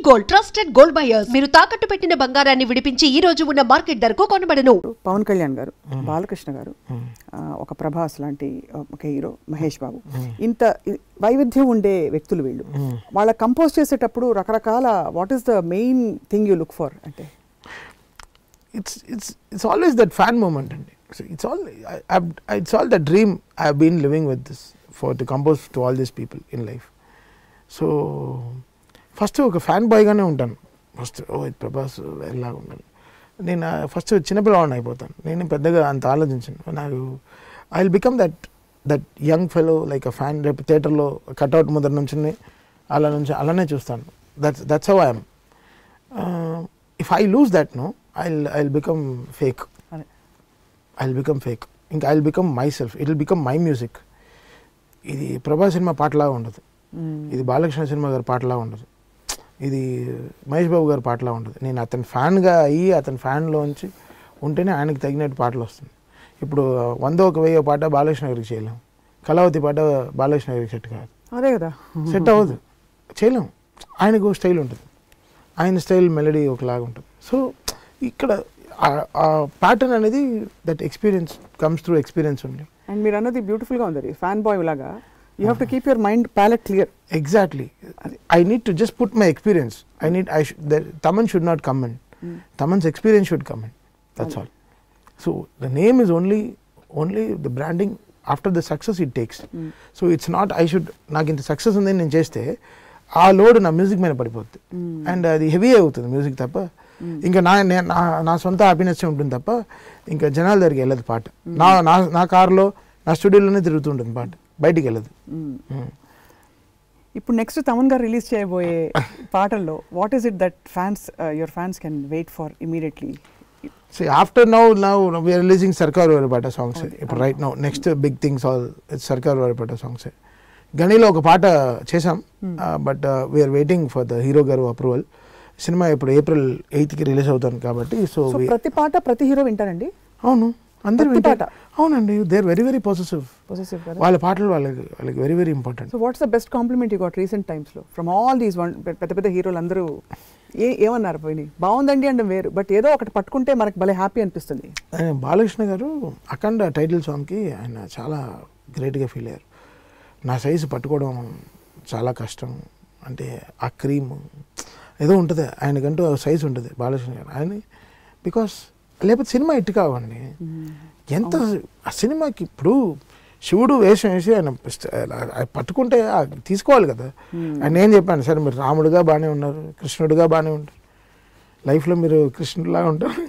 Gold trusted gold buyers. మీరు తాకట్టు పెట్టిన బంగారాన్ని విడిపించి ఈ రోజు ఉన్న మార్కెట్ ధరకు కొనబడను. పవన్ కళ్యాణ్ గారు, బాలకృష్ణ గారు, ఒక ప్రభాస్ లాంటి ఒక హీరో, మహేష్ బాబు, ఇంత వైవిధ్యం ఉండే వ్యక్తులు వీళ్ళు. వాళ్ళ కంపోజ్ చేసేటప్పుడు రకరకాల what is the main thing you look for అంటే? It's always that fan moment, and it's all the dream I have been living with this to compose to all these people in life. So first ఒక fan boy గానే ఉంటాను. First Prabhas ఎలా ఉంటాను నేను, first చిన్నపిల్లవాడిని అయిపోతాను. నేను పెద్దగా అంత ఆలోచించాను. నాకు I will become that young fellow like a fan. రేపు థియేటర్లో కట్అవుట్ ముందర నుంచి అలానే చూస్తాను. That's how I am. If I lose that no, I'll become fake. I'll become fake. ఇంకా I'll become myself. It'll become my music. ఇది Prabhas cinema పాటలాగా ఉండదు, ఇది బాలకృష్ణ సినిమా గారి పాటలాగా ఉండదు, ఇది మహేష్ బాబు గారి పాటలా ఉండదు. నేను అతని ఫ్యాన్గా అయ్యి అతని ఫ్యాన్లోంచి ఉంటేనే ఆయనకి తగినట్టు పాటలు వస్తుంది. ఇప్పుడు 100-1000 పాట బాలకృష్ణ గారికి చేయలేము, కళావతి పాట బాలకృష్ణ గారికి సెట్ కాదు. అదే కదా, సెట్ అవ్వదు, చేయలేము. ఆయనకు స్టైల్ ఉంటుంది, ఆయన స్టైల్ మెలడీ ఒకలాగా ఉంటుంది. సో ఇక్కడ ఆ ప్యాటర్న్ అనేది that experience comes through experience only. And మీరు అన్నది బ్యూటిఫుల్గా ఉంది, ఫ్యాన్ బాయ్ లాగా. You have to keep your mind palette clear. Exactly. I need to just put my experience. Taman should not come in. Taman's experience should come in. That's all. So the name is only the branding after the success it takes. So it's not నాకు ఇంత success ఉందని నేను చేస్తే ఆ load నా music మీద పడిపోతుంది, and అది హెవీ అవుతుంది మ్యూజిక్ తప్ప. ఇంకా నా సొంత హ్యాపీనెస్ ఉంటుంది తప్ప ఇంకా జనాల దగ్గరికి వెళ్ళదు పాట. నా కార్లో నా స్టూడియోలోనే తిరుగుతుంటుంది పాట, బయటికి వెళ్ళదు. ఇప్పుడు నెక్స్ట్ తమన్ గారు రిలీజ్ చేయబోయే పాటల్లో what is it that your fans can wait for immediately? After now we are releasing Sarkar Vaari Paata songs. ఇప్పుడు right now next big things all Sarkar Vaari Paata songs. గనిలో ఒక పాట చేసాం, but we're waiting for the hero గారు approval. సినిమా ఇప్పుడు April 8th రిలీజ్ అవుతాను కాబట్టి. సో ప్రతి పాట ప్రతి హీరో వింటారండి? అవును, అందరూ వింటారు. అవునండి, they are very very possessive. వాళ్ళ పాటలు వాళ్ళకి very very important. So what's the best compliment you got recent times లో ఫ్రమ్ ఆల్ దీస్ పెద్ద పెద్ద హీరోలు అందరూ ఏమన్నారు? పోయి బాగుందండి అంటే వేరు, బట్ ఏదో ఒకటి పట్టుకుంటే మనకు భలే హ్యాపీ అనిపిస్తుంది. బాలకృష్ణ గారు అఖండ టైటిల్ సాంగ్కి ఆయన చాలా గ్రేట్గా ఫీల్ అయ్యారు. నా సైజు పట్టుకోవడం చాలా కష్టం, అంటే ఆ క్రీమ్ ఏదో ఉంటుంది ఆయనకంటూ సైజు ఉంటుంది బాలకృష్ణ గారు. ఆయన బికాస్ లేకపోతే సినిమా ఇటు కావండి. ఎంత ఆ సినిమాకి ఇప్పుడు శివుడు వేషం వేసి ఆయన పట్టుకుంటే తీసుకోవాలి కదా. ఆయన ఏం చెప్పాను, సరే మీరు రాముడుగా బాగానే ఉన్నారు, కృష్ణుడిగా బాగానే ఉంటారు, లైఫ్లో మీరు కృష్ణుడిలాగా ఉంటారు,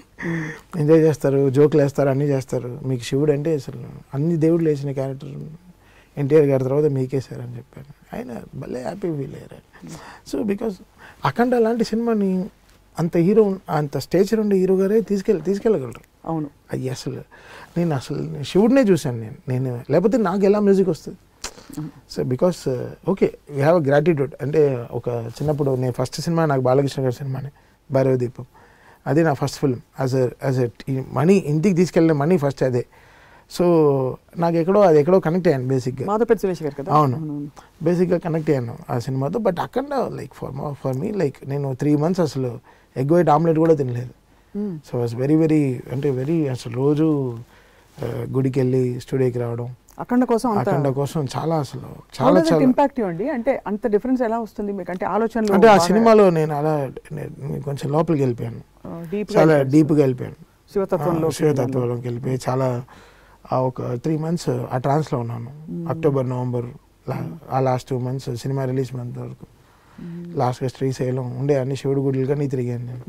ఎంజాయ్ చేస్తారు, జోకులు వేస్తారు, అన్నీ చేస్తారు. మీకు శివుడు అంటే అసలు అన్ని దేవుళ్ళు వేసిన క్యారెక్టర్ ఎన్టీఆర్ గారి తర్వాత మీకేసారని చెప్పాను. ఆయన భలే హ్యాపీ ఫీల్ అయ్యారు. సో బికాస్ అఖండ లాంటి సినిమాని అంత హీరో, అంత స్టేచర్ ఉండే హీరో గారే తీసుకెళ్ళగలరు. అవును, అది అసలు నేను శివుడినే చూశాను నేను లేకపోతే నాకు ఎలా మ్యూజిక్ వస్తుంది. So because okay we have a gratitude. అంటే ఒక చిన్నప్పుడు నేను ఫస్ట్ సినిమా నాకు బాలకృష్ణ గారి సినిమానే భైరవ దీపం. అదే నా first film. As a money ఇంటికి తీసుకెళ్ళిన మనీ ఫస్ట్ అదే. సో నాకు ఎక్కడో కనెక్ట్ అయ్యాను బేసిక్గా. అవును, బేసిక్గా కనెక్ట్ అయ్యాను ఆ సినిమాతో. బట్ అక్కడ లైక్ ఫర్ మీ లైక్ నేను 3 months అసలు ఎగ్ వైట్ ఆమ్లెట్ కూడా తినలేదు. సో వాజ్ వెరీ వెరీ అంటే వెరీ అసలు రోజు గుడికి వెళ్ళి స్టూడియోకి రావడం అఖండ కోసం చాలా అసలు చాలా ఇంపాక్ట్ అండి. అంటే అంత డిఫరెన్స్ ఎలా వస్తుంది మీకు? అంటే ఆలోచనలు అంటే ఆ సినిమాలో నేను అలా కొంచెం లోపలికి వెళ్ళిపోయాను, చాలా డీప్గా వెళ్ళిపోయాను, శివతత్వంలోకి వెళ్ళిపోయి చాలా ఒక 3 months ఆ ట్రాన్స్లో ఉన్నాను. October, November ఆ last 2 months cinema release month వరకు లాస్ట్గా శ్రీశైలం ఉండే అన్ని శివుడు గుడులు కానీ తిరిగాను నేను.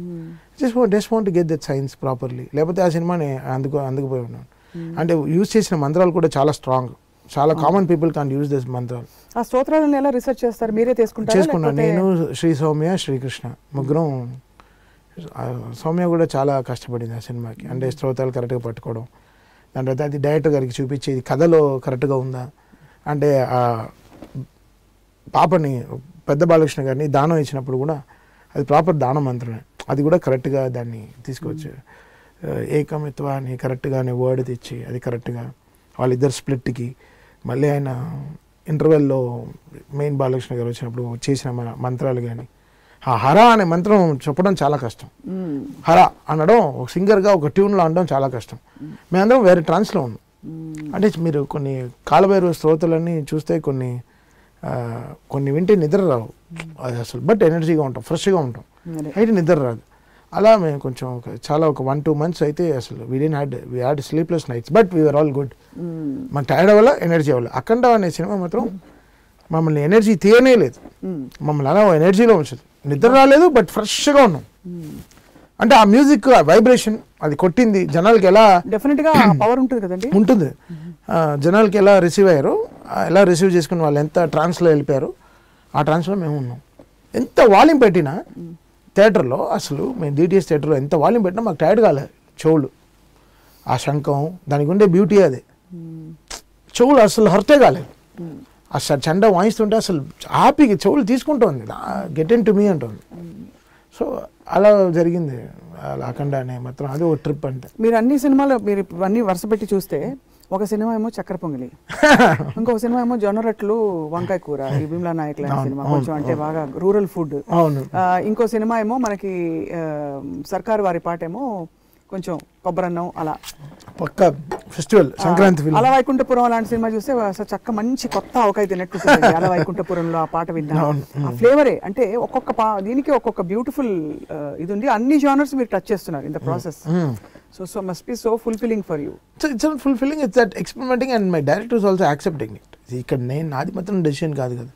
Just want to get that science properly, లేకపోతే ఆ సినిమాని అందుకుపోయి ఉన్నాను. అంటే యూజ్ చేసిన మంత్రాలు కూడా చాలా స్ట్రాంగ్, చాలా common people can't use this మంత్రాలు. ఆ స్తోత్రాలను ఎలా రిసర్చ్ చేస్తారు? మీరే చేసుకున్నాను నేను, శ్రీ సౌమ్య, శ్రీకృష్ణ ముగ్గురం. సౌమ్య కూడా చాలా కష్టపడింది ఆ సినిమాకి, అంటే స్తోత్రాలు కరెక్ట్గా పట్టుకోవడం. దాని తర్వాత అది డైరెక్టర్ గారికి చూపించి ఇది కథలో కరెక్ట్గా ఉందా, అంటే ఆ పాపని పెద్ద బాలకృష్ణ గారిని దానం ఇచ్చినప్పుడు కూడా అది ప్రాపర్ దానం మంత్రమే, అది కూడా కరెక్ట్గా దాన్ని తీసుకొచ్చి ఏకమిత్వ అని కరెక్ట్గా వర్డ్ తెచ్చి అది కరెక్ట్గా వాళ్ళిద్దరు స్ప్లిట్కి మళ్ళీ ఆయన ఇంటర్వెల్లో మెయిన్ బాలకృష్ణ గారు వచ్చినప్పుడు చేసిన మంత్రాలు కానీ ఆ హరా అనే మంత్రం చెప్పడం చాలా కష్టం. హరా అనడం ఒక సింగర్గా ఒక ట్యూన్లో అనడం చాలా కష్టం. మేమందరం వేరే ట్రాన్స్లో ఉన్నాం. అంటే మీరు కొన్ని కాలభైరవ స్తోత్రాలన్నీ చూస్తే కొన్ని వింటే నిద్ర రావు అది అసలు, బట్ ఎనర్జీగా ఉంటాం, ఫ్రెష్గా ఉంటాం, అయితే నిద్ర రాదు. అలా మేము కొంచెం ఒక 1-2 months అయితే అసలు we had sleepless nights, but we're all good. మాకు టైర్డ్ అవ్వాల, ఎనర్జీ అవ్వాలి. అఖండ అనే సినిమా మాత్రం మమ్మల్ని ఎనర్జీ తీయనే లేదు, మమ్మల్ని అలా ఎనర్జీలో ఉంచదు. నిద్ర రాలేదు, బట్ ఫ్రెష్గా ఉన్నాం. అంటే ఆ మ్యూజిక్, ఆ వైబ్రేషన్ అది కొట్టింది జనాలకి ఎలా డెఫినెట్గా పవర్ ఉంటుంది కదండి. ఉంటుంది. జనాలకి ఎలా రిసీవ్ అయ్యారో, ఎలా రిసీవ్ చేసుకుని వాళ్ళు ఎంత ట్రాన్స్లో వెళ్ళిపోయారో ఆ ట్రాన్స్లో మేము ఉన్నాం. ఎంత వాల్యూమ్ పెట్టినా థియేటర్లో, అసలు మేము డిటిఎస్ థియేటర్లో ఎంత వాల్యూమ్ పెట్టినా మాకు టైర్డ్ కాలేదు. చెవులు, ఆ శంఖం, దానికి ఉండే బ్యూటీ అదే. చెవులు అసలు హర్టే కాలేదు. అసలు చండ వాయిస్తుంటే అసలు హ్యాపీగా చెవులు తీసుకుంటుంది, గెట్ ఇన్ టు మీ అంటుంది. సో అలా జరిగింది అఖండ అనే మాత్రం. అది ఒక ట్రిప్. అంటే మీరు అన్ని సినిమాలు మీరు అన్ని వరుస పెట్టి చూస్తే, ఒక సినిమా ఏమో చక్కెర పొంగలి, ఇంకొక సినిమా ఏమో జొన్న రొట్టెలు వంకాయ కూర, ఈ భీమ్లా నాయక్ లాంటి సినిమా కొంచెం అంటే బాగా రూరల్ ఫుడ్. ఇంకో సినిమా ఏమో మనకి సర్కారు వారి పాట ఏమో కొంచెం కొబ్బరన్నం, అలా పక్క ఫెస్టివల్ సంక్రాంతి. అలా వైకుంఠపురం అలాంటి సినిమా చూస్తే చక్క మంచి కొత్త ఆవకాయ తిన్నట్టు అలా వైకుంఠపురంలో ఆ పాట విన్నా, ఆ ఫ్లేవరే. అంటే ఒక్కొక్క దీనికి ఒక్కొక్క బ్యూటిఫుల్ ఇది ఉంది. అన్ని జానర్స్ మీరు టచ్ చేస్తున్నారు in the process. So must be so fulfilling for you. It's not fulfilling, it's that experimenting, and my director is also accepting it. ఇక్కడ నాది మాత్రం డెసిషన్ కాదు కదా.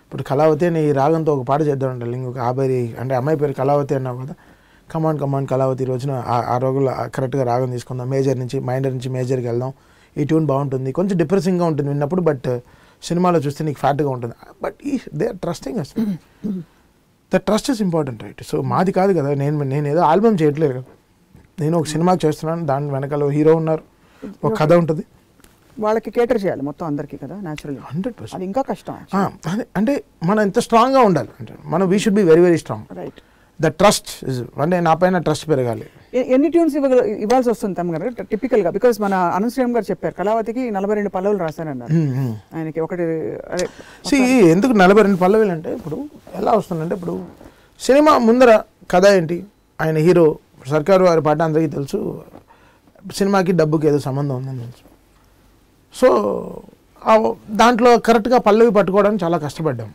ఇప్పుడు కళావతి అని ఈ రాగంతో ఒక పాట చేద్దాం ఉండాలి. ఇంకొక ఆబేరి అంటే అమ్మాయి పేరు కళావతి అన్నావు కదా, కమాన్ కళావతి రోజున ఆ రోజుల్లో కరెక్ట్గా రాగం తీసుకుందాం, మైనర్ నుంచి మేజర్కి వెళ్దాం, ఈ ట్యూన్ బాగుంటుంది, కొంచెం డిప్రెసింగ్గా ఉంటుంది విన్నప్పుడు, బట్ సినిమాలో చూస్తే నీకు ఫ్యాట్గా ఉంటుంది. But they are trusting us. The trust is important, right? So మాది కాదు కదా, నేను ఏదో ఆల్బమ్ చేయట్లేదు కదా, నేను ఒక సినిమా చేస్తున్నాను, దాని వెనకాల హీరో ఉన్నారు, ఒక కథ ఉంటుంది, వాళ్ళకి కేటర్ చేయాలి మొత్తం అందరికీ కదా, న్యాచురల్లీ 100%. అది ఇంకా కష్టం. అంటే మనం ఎంత స్ట్రాంగ్గా ఉండాలి అంటే we should be very very strong. Right. The trust అంటే నా పైన ట్రస్ట్ పెరగాలి. ఎన్ని ట్యూన్స్ ఇవ్వాల్సి వస్తుంది తమ్మగారు టిపికల్గా? బికాస్ మన అనంత్ శ్రీరామ్ గారు చెప్పారు కళావతికి 42 పల్లవులు రాశానన్నారు ఆయనకి. ఒకటి ఎందుకు 42 పల్లవులు అంటే, ఇప్పుడు ఎలా వస్తుందంటే, ఇప్పుడు సినిమా ముందర కథ ఏంటి, ఆయన హీరో, సర్కారు వారి పాట అందరికీ తెలుసు, సినిమాకి డబ్బుకి ఏదో సంబంధం ఉందని తెలుసు. సో దాంట్లో కరెక్ట్గా పల్లవి పట్టుకోవడానికి చాలా కష్టపడ్డాం.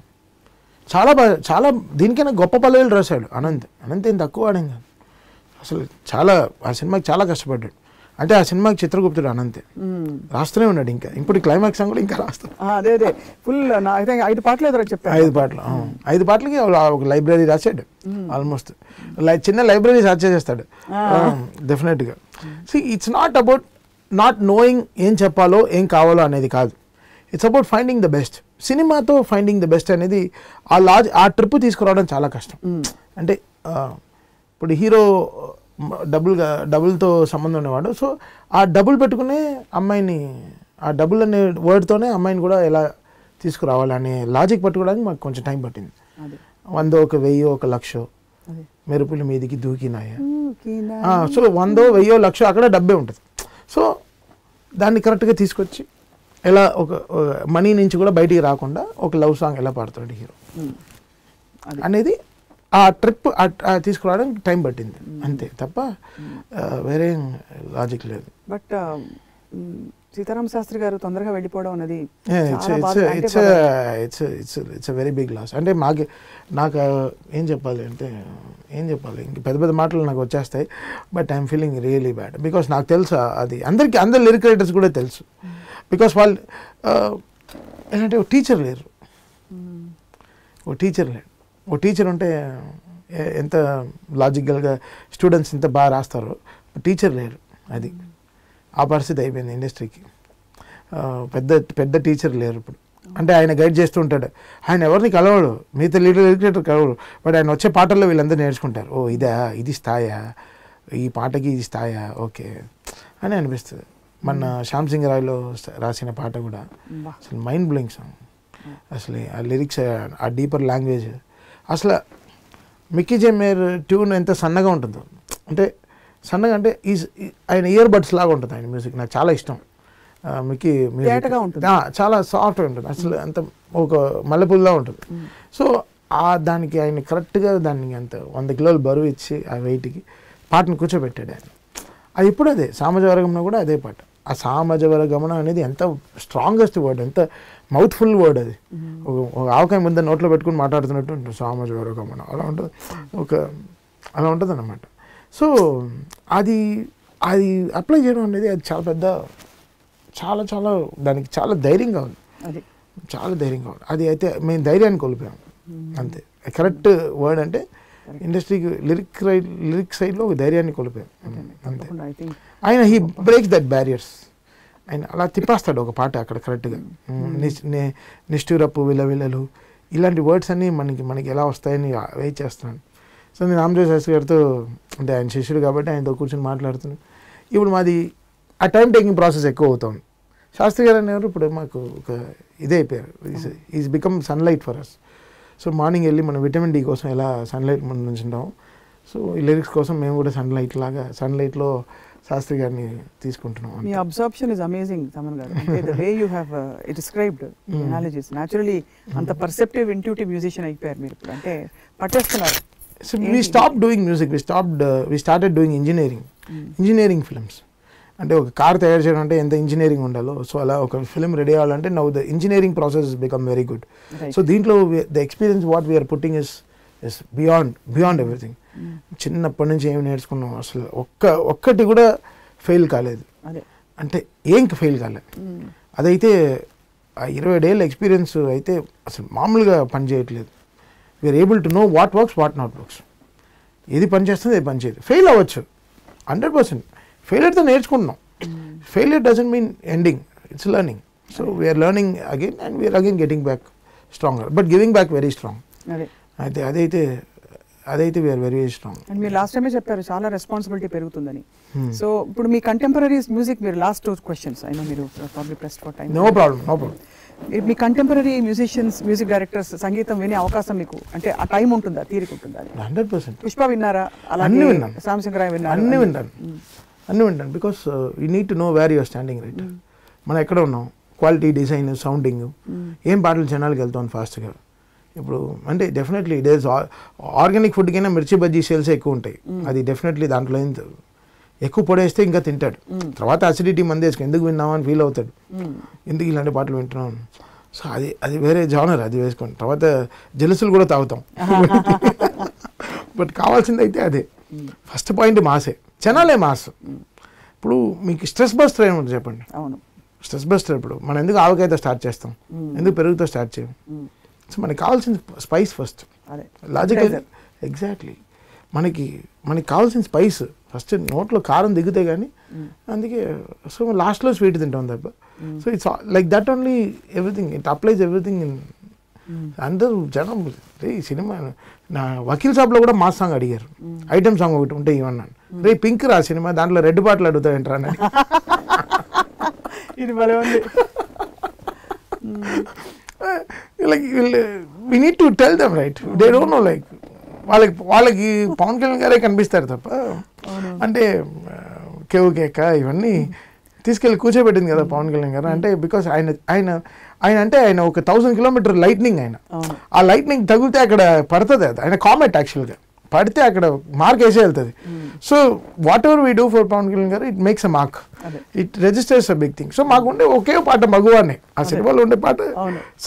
చాలా దీనికైనా గొప్ప పల్లవిలు రాశాడు అనంత్ ఏం తక్కువ ఆడేం కాదు అసలు. ఆ సినిమాకి చాలా కష్టపడ్డాడు. అంటే ఆ సినిమాకి చిత్రగుప్తుడు అనంతే రాస్తూనే ఉన్నాడు. ఇప్పుడు క్లైమాక్స్ సాంగ్ కూడా ఇంకా రాస్తాడు. అదే ఫుల్ 5 పాటలు ఎదురు చెప్పారు. 5 పాటలు 5 పాటలకి ఒక లైబ్రరీ రాశాడు. ఆల్మోస్ట్ చిన్న లైబ్రరీ సార్చ్ చేస్తాడు డెఫినెట్గా. It's not about not knowing ఏం చెప్పాలో ఏం కావాలో అనేది కాదు. It's about finding the best. సినిమాతో ఫైండింగ్ ద బెస్ట్ అనేది ఆ ట్రిప్ తీసుకురావడం చాలా కష్టం. అంటే ఇప్పుడు హీరో డబుల్తో సంబంధం ఉండేవాడు. సో ఆ డబుల్ పెట్టుకునే అమ్మాయిని, ఆ డబుల్ అనే వర్డ్తోనే అమ్మాయిని కూడా ఎలా తీసుకురావాలనే లాజిక్ పట్టుకోవడానికి మాకు కొంచెం టైం పట్టింది. 100, 1000, 1,00,000 మెరుపుల మీదికి దూకినాయా. సో 100, 1000, 1,00,000 అక్కడ డబ్బే ఉంటుంది. సో దాన్ని కరెక్ట్గా తీసుకొచ్చి ఎలా ఒక మనీ నుంచి కూడా బయటికి రాకుండా ఒక లవ్ సాంగ్ ఎలా పాడుతాడు హీరో అనేది ఆ ట్రిప్ తీసుకురావడానికి టైం పట్టింది అంతే తప్ప వేరే లాజిక్ లేదు. బట్ సీతారామ శాస్త్రి గారు తొందరగా వెళ్ళిపోవడం అనేది ఇట్స్ వెరీ బిగ్ లాస్. అంటే నాకు ఏం చెప్పాలి ఇంక పెద్ద మాటలు నాకు వచ్చేస్తాయి. But I'm feeling really bad because నాకు తెలుసు అది అందరు లిరిక్ రైటర్స్ కూడా తెలుసు. బికాస్ వాళ్ళు ఏంటంటే ఒక టీచర్ లేరు. ఓ టీచర్ ఉంటే ఎంత లాజికల్గా స్టూడెంట్స్ ఎంత బాగా రాస్తారో, టీచర్ లేరు. అది ఆ పరిస్థితి అయిపోయింది ఇండస్ట్రీకి. పెద్ద టీచర్ లేరు ఇప్పుడు. అంటే ఆయన గైడ్ చేస్తూ ఉంటాడు, ఆయన ఎవరిని కలవడు, మిగతా లిటరేటర్ కలవడు. బట్ ఆయన వచ్చే పాటల్లో వీళ్ళందరూ నేర్చుకుంటారు. ఓ ఇది స్థాయా, ఈ పాటకి ఇది స్థాయా, ఓకే అని అనిపిస్తుంది. మన శ్యామ్ సింగ్ రాయ్లో రాసిన పాట కూడా అసలు మైండ్ బ్లోయింగ్ సాంగ్. అసలు ఆ లిరిక్స్, ఆ డీపర్ లాంగ్వేజ్, అసలు మిక్కీ జే మేయర్ ట్యూన్ ఎంత సన్నగా ఉంటుందో, అంటే సన్నగా అంటే ఆయన ఇయర్ బడ్స్ లాగా ఉంటుంది ఆయన మ్యూజిక్. నాకు చాలా ఇష్టం మిక్కీ మ్యూజిక్. చాలా సాఫ్ట్గా ఉంటుంది అసలు, అంత ఒక మల్లెపూల్లా ఉంటుంది. సో దానికి ఆయన కరెక్ట్గా దాన్ని అంత 100 కిలోలు బరువు ఇచ్చి ఆ వెయిట్కి పాటను కూర్చోబెట్టాడు ఆయన. అది ఇప్పుడు అదే సామజవరగమన కూడా అదే పాట. ఆ సామజవరగమన అనేది ఎంత స్ట్రాంగెస్ట్ వర్డ్, ఎంత మౌత్ఫుల్ వర్డ్ అది. ఒక ఆవకాయ ముందు నోట్లో పెట్టుకుని మాట్లాడుతున్నట్టు ఉంటుంది సామజవరగమన, అలా ఉంటుంది, అలా ఉంటుంది అన్నమాట. సో అది అప్లై చేయడం అనేది అది చాలా పెద్ద, చాలా చాలా దానికి చాలా ధైర్యం కావాలి, చాలా ధైర్యం కావాలి. అది అయితే మేము ధైర్యాన్ని కోల్పోయాం అంతే. కరెక్ట్ వర్డ్ అంటే ఇండస్ట్రీకి లిరిక్ సైడ్లో ఒక ధైర్యాన్ని కోల్పోయాం అంతే. ఆయన హీ బ్రేక్స్ దట్ బ్యారియర్స్. ఆయన అలా తిప్పేస్తాడు ఒక పాట అక్కడ కరెక్ట్గా. నిష్ఠూరపు విలవిలలు ఇలాంటి వర్డ్స్ అన్నీ మనకి ఎలా వస్తాయని వెయిట్ చేస్తున్నాను. సో నేను రామజోగ శాస్త్రి గారితో, అంటే ఆయన శిష్యుడు కాబట్టి ఆయనతో కూర్చొని మాట్లాడుతున్నాను. ఇప్పుడు మాది ఆ టైం టేకింగ్ ప్రాసెస్ ఎక్కువ అవుతుంది. శాస్త్రి గారు అనేవారు ఇప్పుడు మాకు ఒక ఇదే అయిపోయారు, is become sunlight for us. So morning వెళ్ళి మనం విటమిన్ డి కోసం ఎలా సన్లైట్ ముందు నుంచి ఉంటాము, సో ఈ లిరిక్స్ కోసం మేము కూడా సన్లైట్లో శాస్త్రి గారిని తీసుకుంటున్నాం. మీ అబ్జర్ప్షన్ ఇస్ అమేజింగ్ తమన్ గారు. The way you have described analogies, naturally అంత పర్సెప్టివ్ ఇంట్యూటివ్ మ్యూజిషియన్ అయిపోయారు మీరు ఇప్పుడు, అంటే పట్టేస్తున్నారు. So we stopped doing music, we started doing engineering films. అంటే ఒక కార్ తయారు చేయడం అంటే ఎంత ఇంజనీరింగ్ ఉండాలో, సో అలా ఒక ఫిల్మ్ రెడీ అవ్వాలంటే now the engineering process become very good. So దీంట్లో the experience what we are putting is beyond everything. చిన్నప్పటి నుంచి ఏమి నేర్చుకున్నాం అసలు ఒక్కటి కూడా ఫెయిల్ కాలేదు, అంటే ఏం ఫెయిల్ కాలేదు. అదైతే ఆ 27 ఏళ్ళ ఎక్స్పీరియన్స్ అయితే అసలు మామూలుగా పని చేయట్లేదు. We're able to know what works, what not works. ఏది పని చేస్తుంది, ఏది పని చేయదు. ఫెయిల్ అవ్వచ్చు 100%. ఫెయిల్యూర్తో నేర్చుకుంటున్నాం. Failure doesn't mean ending, it's learning. So we're learning again and we're again getting back stronger, but giving back very strong. అదైతే వీఆర్ వెరీ స్ట్రాంగ్. అండ్ మీరు లాస్ట్ టైమే చెప్పారు చాలా రెస్పాన్సిబిలిటీ పెరుగుతుందని. సో ఇప్పుడు మీ కంటెంపరీ మ్యూజిక్, మీరు లాస్ట్ 2 questions, అయినా మీరు probably press for time. No problem. మీ కంటెంపరీ మ్యూజిషియన్స్, మ్యూజిక్ డైరెక్టర్స్ సంగీతం వినే అవకాశం మీకు, అంటే ఆ టైం ఉంటుందా, తీరిక ఉంటుందా? 100%. పుష్ప విన్నారా? అన్నీ విన్నాను. సాంబశివరాయ విన్నారా? అన్నీ వింటాను. Because you need to know where you're standing, right? మనం ఎక్కడ ఉన్నాం, క్వాలిటీ, డిజైన్, సౌండింగ్, ఏం పాటలు జనాలకి వెళ్తాం ఫాస్ట్గా. ఇప్పుడు అంటే definitely it is organic food కైనా మిర్చి బజ్జీ సేల్స్ ఎక్కువ ఉంటాయి. అది డెఫినెట్లీ దాంట్లో ఎక్కువ పొడేస్తే ఇంకా తింటాడు, తర్వాత అసిడిటీ మంది వేసుకుని ఎందుకు విన్నామని ఫీల్ అవుతాడు, ఎందుకు ఇలాంటి పాటలు వింటున్నాను. సో అది వేరే జానర్, అది వేసుకోండి. తర్వాత జెలుసులు కూడా తాగుతాం. బట్ కావాల్సింది అయితే అదే. ఫస్ట్ పాయింట్ మాసే, జనాలే మాస్. ఇప్పుడు మీకు స్ట్రెస్ బస్టర్ ఏముంటుంది చెప్పండి? అవును, స్ట్రెస్ బస్టర్. ఇప్పుడు మనం ఎందుకు ఆవకాయతో స్టార్ట్ చేస్తాం, ఎందుకు పెరుగుతో స్టార్ట్ చేయం? సో మనకి కావాల్సిన స్పైస్ ఫస్ట్, లాజికల్. ఎగ్జాక్ట్లీ. మనకి కావాల్సిన స్పైస్ ఫస్ట్, నోట్లో కారం దిగితే కానీ, అందుకే సో లాస్ట్లో స్వీట్ తింటాం తప్ప. So it's like that only, everything it applies everything in. అందరూ జనం రే సినిమా, నా వకీల్ సాబ్లో కూడా మాస్ సాంగ్ అడిగారు, ఐటమ్ సాంగ్ ఒకటి ఉంటే ఇవన్నాను. రే పింక్ రా సినిమా, దాంట్లో రెడ్ పాటలు అడుగుతాయంటారా అని. ఇది భలే ఉంది. like we need to tell them, right? They don't know, like వాళ్ళకి పవన్ కళ్యాణ్ గారే కనిపిస్తారు తప్ప, అంటే కేవ్ కేక ఇవన్నీ తీసుకెళ్ళి కూర్చోబెట్టింది కదా పవన్ కళ్యాణ్ గారు. అంటే బికాస్ ఆయన ఒక 1000 కిలోమీటర్ లైట్నింగ్. ఆ లైట్నింగ్ తగిలితే అక్కడ పడుతుంది, అది ఆయన కామెట్ యాక్చువల్గా పడితే అక్కడ మార్క్ వేసే వెళ్తుంది. So whatever we do for Pawan Kalyan garu, it makes a mark, it registers a big thing. So మాకు ఉండే ఒకే పాట మగువాన్ని, ఆ సినిమాలో ఉండే పాట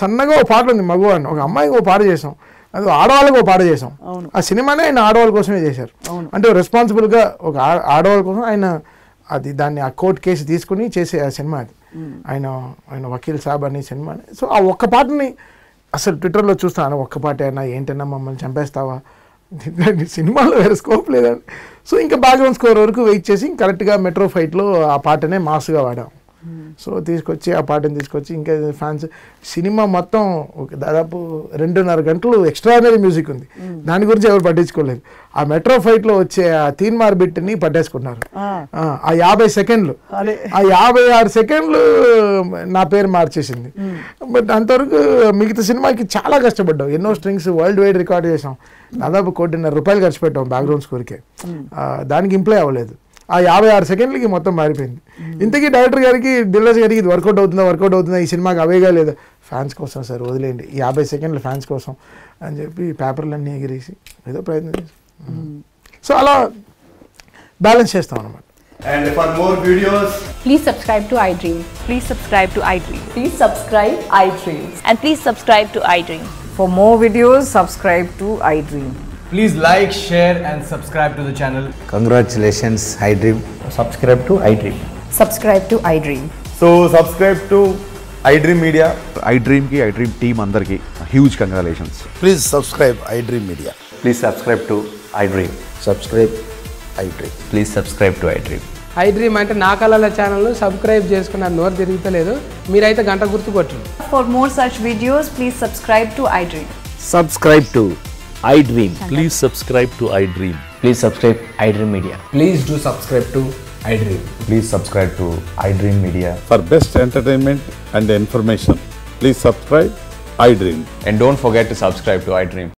సన్నగా ఒక పాట ఉంది మగువాన్ని. ఒక అమ్మాయికి ఒక పాట చేసాం, అది ఆడవాళ్ళకి ఒక పాట చేసాం. ఆ సినిమానే ఆయన ఆడవాళ్ళ కోసమే చేశారు. అంటే రెస్పాన్సిబుల్గా ఒక ఆడవాళ్ళ కోసం ఆయన దాన్ని ఆ కోర్టు కేసు తీసుకుని చేసే ఆ సినిమా అది. ఆయన వకీల్ సాబ్ అనే సినిమా. సో ఆ ఒక్క పాటని అసలు ట్విట్టర్లో చూస్తాను, ఒక్క పాట అయినా ఏంటన్నా మమ్మల్ని చంపేస్తావా, సినిమాలో వేరే స్కోప్ లేదండి. సో ఇంకా బ్యాక్గ్రౌండ్ స్కోర్ వరకు వెయిట్ చేసి కరెక్ట్గా మెట్రో ఫైట్లో ఆ పాటనే మాస్గా వాడాం. సో తీసుకొచ్చి ఆ పాటను తీసుకొచ్చి ఇంకా ఫ్యాన్స్, సినిమా మొత్తం దాదాపు 2.5 గంటలు ఎక్స్ట్రాడినరీ మ్యూజిక్ ఉంది, దాని గురించి ఎవరు పట్టించుకోలేదు. ఆ మెట్రో ఫైట్లో వచ్చే ఆ తీన్మార్ బిట్ని పట్టేసుకున్నారు. ఆ 50 సెకండ్లు, ఆ 56 సెకండ్లు నా పేరు మార్చేసింది. బట్ అంతవరకు మిగతా సినిమాకి చాలా కష్టపడ్డాం, ఎన్నో స్ట్రింగ్స్ వరల్డ్ వైడ్ రికార్డ్ చేసాం, దాదాపు ₹1.5 కోటి ఖర్చు పెట్టాం బ్యాక్గ్రౌండ్ స్కోర్కే. దానికి ఇంప్లై అవ్వలేదు. ఆ 56 సెకండ్లకి మొత్తం మారిపోయింది. ఇంతకీ డైరెక్టర్ గారికి దిల్రాజు గారికి ఇది వర్కౌట్ అవుతుందా ఈ సినిమాకి అవేగా లేదా, ఫ్యాన్స్ కోసం సార్ వదిలేయండి 50 సెకండ్లు ఫ్యాన్స్ కోసం అని చెప్పి పేపర్లన్నీ ఎగిరేసి ఏదో ప్రయత్నం చేసి సో అలా బ్యాలెన్స్ చేస్తాం అనమాట. And for more videos, Please subscribe to iDream. Please subscribe to iDream. Please subscribe iDream. And please subscribe to iDream. For more videos, subscribe to iDream. please like, share and subscribe to the channel. Congratulations, iDream. Subscribe to iDream. Subscribe to iDream. So subscribe to iDream Media. iDream ki iDream team andarki huge congratulations. Please subscribe iDream Media. Please subscribe to iDream. Subscribe iDream. Please subscribe to iDream. iDream అంటే నా కళల channel subscribe చేసుకున్న నోరు తిరుగుతలేదు, మీరైతే గంట గుర్తు కొట్టండి. For more such videos, please subscribe to iDream. Subscribe to iDream. Please subscribe to iDream. Please subscribe iDream Media. Please do subscribe to iDream. Please subscribe to iDream Media. For best entertainment and information, please subscribe iDream. And don't forget to subscribe to iDream.